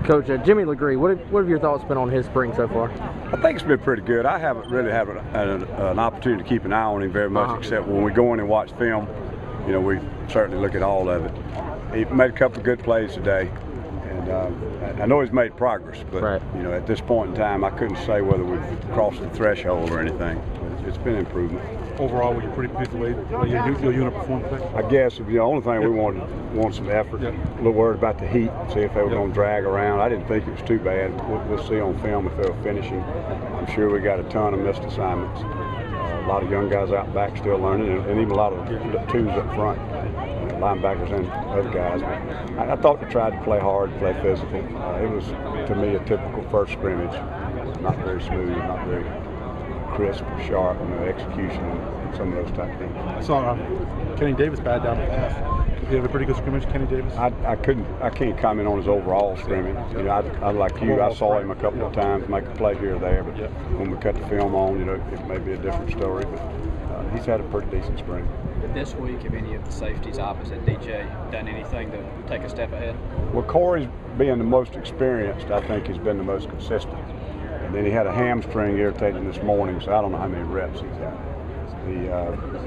Coach, Jimmy Legree, what have your thoughts been on his spring so far? I think it's been pretty good. I haven't really had an opportunity to keep an eye on him very much, except when we go in and watch film. You know, we certainly look at all of it. He made a couple of good plays today, and I know he's made progress, but you know, at this point in time, I couldn't say whether we've crossed the threshold or anything. But it's been improvement. Overall, were you pretty pleased with the way your unit performed today? I guess the only thing we wanted some effort. A little worried about the heat, see if they were going to drag around. I didn't think it was too bad. We'll see on film if they were finishing. I'm sure we got a ton of missed assignments. A lot of young guys out back still learning, and even a lot of twos up front, linebackers and other guys. But I thought they tried to play hard, play physical. It was, to me, a typical first scrimmage. Not very smooth, not very crisp or sharp, execution and some of those type of things. I saw Kenny Davis bad down the pass. Did he have a pretty good scrimmage, Kenny Davis? I can't comment on his overall scrimmage. You know, I like you, I saw him a couple of times make a play here or there, but when we cut the film on, you know, it may be a different story. But he's had a pretty decent spring. This week, have any of the safeties opposite DJ done anything to take a step ahead? Well, Corey's being the most experienced, I think, has been the most consistent. And then he had a hamstring irritating this morning, so I don't know how many reps he's got.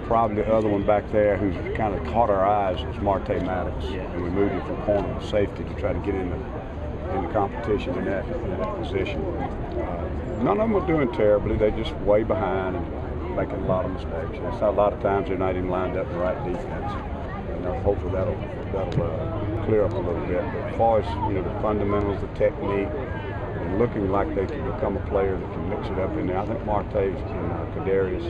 Probably the other one back there who's kind of caught our eyes is Marte Maddox, and we moved him from corner to safety to try to get in the competition in that position. None of them are doing terribly; they're just way behind and making a lot of mistakes. That's a lot of times they're not even lined up in the right defense. And hopefully that'll clear up a little bit. But as far as the fundamentals, the technique, and looking like they can become a player that can mix it up in there. I think Marte and Kadarius,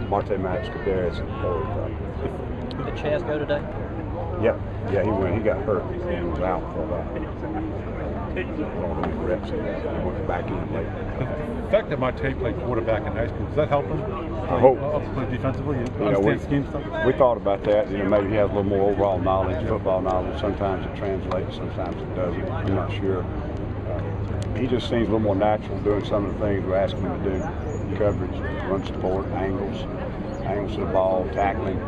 Marte Maddox, Kadarius, and Did Chaz go today? Yeah, he went. He got hurt and was out for about reps. He went back in late. The fact that Marte played quarterback in high school, does that help him? I hope. Defensively, understand scheme stuff? We thought about that. Maybe he has a little more overall knowledge, football knowledge. Sometimes it translates, sometimes it doesn't. I'm not sure. He just seems a little more natural doing some of the things we're asking him to do. Coverage, run support, angles to the ball, tackling.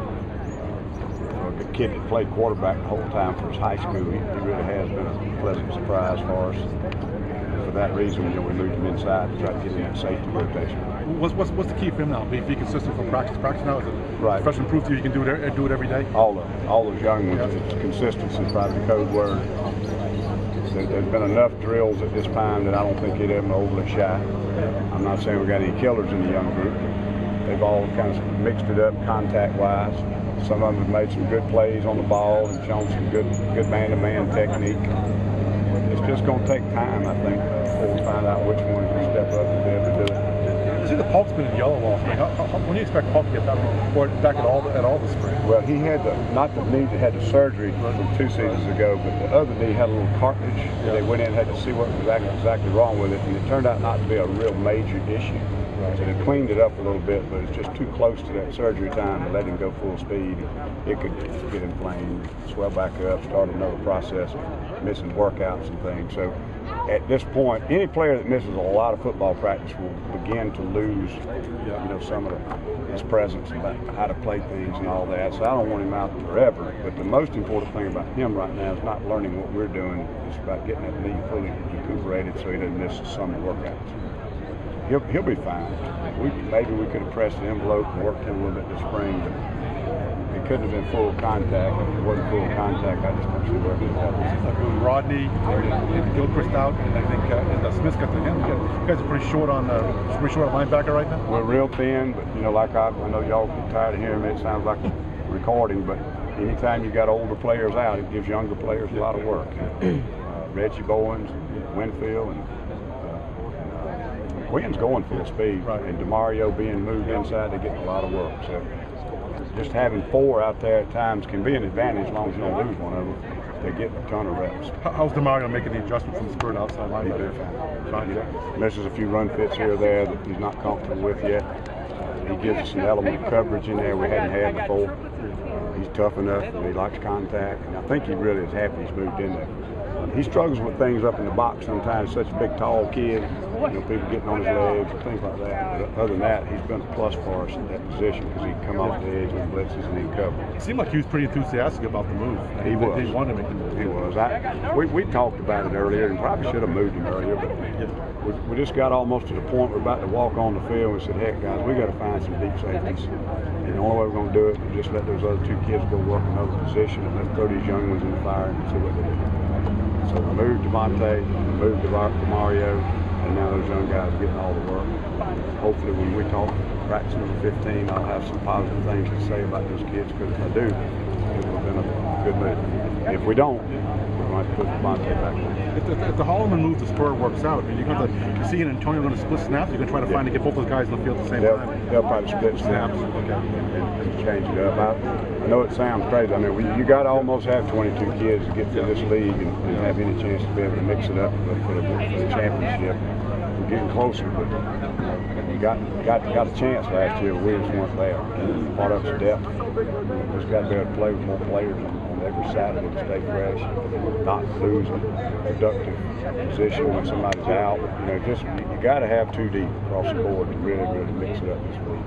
The kid that played quarterback the whole time for his high school, he really has been a pleasant surprise for us. For that reason, we moved him inside to try to get in that safety rotation. What's the key for him now? Be consistent from practice. Practice now is it freshman proof to you can do it every day. All those young ones. Consistency is probably the code word. There's been enough drills at this time that I don't think they're overly shy. I'm not saying we got any killers in the young group. They've all kind of mixed it up contact-wise. Some of them have made some good plays on the ball and shown some good man-to-man technique. It's just going to take time, I think, before we find out which ones will step up and be able to do it. I see the Polk's been in yellow off. When do you expect Polk to get back at all this spring? Well, he had not the knee that had the surgery from 2 seasons ago, but the other knee had a little cartilage. They went in and had to see what was exactly wrong with it, and it turned out not to be a real major issue. So they cleaned it up a little bit, but it's just too close to that surgery time to let him go full speed. It could get inflamed, swell back up, start another process of missing workouts and things. So at this point, any player that misses a lot of football practice will begin to lose, some of his presence about how to play things and all that. So I don't want him out forever. But the most important thing about him right now is not learning what we're doing. It's about getting that knee fully recuperated so he doesn't miss the summer workouts. He'll be fine. Maybe we could have pressed the envelope and worked him a little bit this spring, but it couldn't have been full contact. If it wasn't full contact, I just don't see where it was. Rodney and Gilchrist out, and I think Smith got to him. You guys are pretty short on linebacker right now. We're real thin, but like I know y'all get tired of hearing me. It sounds like a recording, but anytime you got older players out, it gives younger players a lot of work. Reggie Bowens, Winfield, and Quinn's going full speed, and DeMario being moved inside, they're getting a lot of work. So just having 4 out there at times can be an advantage as long as you don't lose one of them. They get a ton of reps. How's DeMario making the adjustment from the spur to outside linebacker? He misses a few run fits here or there that he's not comfortable with yet. He gives us an element of coverage in there we hadn't had before. He's tough enough, and he likes contact, and I think he really is happy he's moved in there. He struggles with things up in the box sometimes. He's such a big, tall kid. People getting on his legs and things like that. But other than that, he's been a plus for us in that position because he can come off the edge and blitzes and he can cover. It seemed like he was pretty enthusiastic about the move. He was. He wanted to make the move. He was. We talked about it earlier and probably should have moved him earlier, but we just got almost to the point we're about to walk on the field and we said, heck, guys, we got to find some deep safeties. And the only way we're going to do it is just let those other two kids go work another position and let's throw these young ones in the fire and see what they do. So we moved Devontae, we moved Mario, and now those young guys are getting all the work. Hopefully when we talk practice number 15, I'll have some positive things to say about those kids, because if I do, it will have been a good move. If we don't, we're going to have to put Devontae back in. If the Holloman move to spur works out, you're going to see Antonio going to split snaps. You're going to try to find to get both those guys in the field at the same time. They'll probably split snaps and change it up. I know it sounds crazy. I mean, you got to almost have 22 kids to get to this league and have any chance to be able to mix it up for the championship. We're getting closer, but you got a chance last year. We just weren't there. And part of it's depth. Just got to be able to play with more players on every Saturday to stay fresh, not lose a productive position when somebody's out. You got to have 2 deep across the board to really mix it up this week.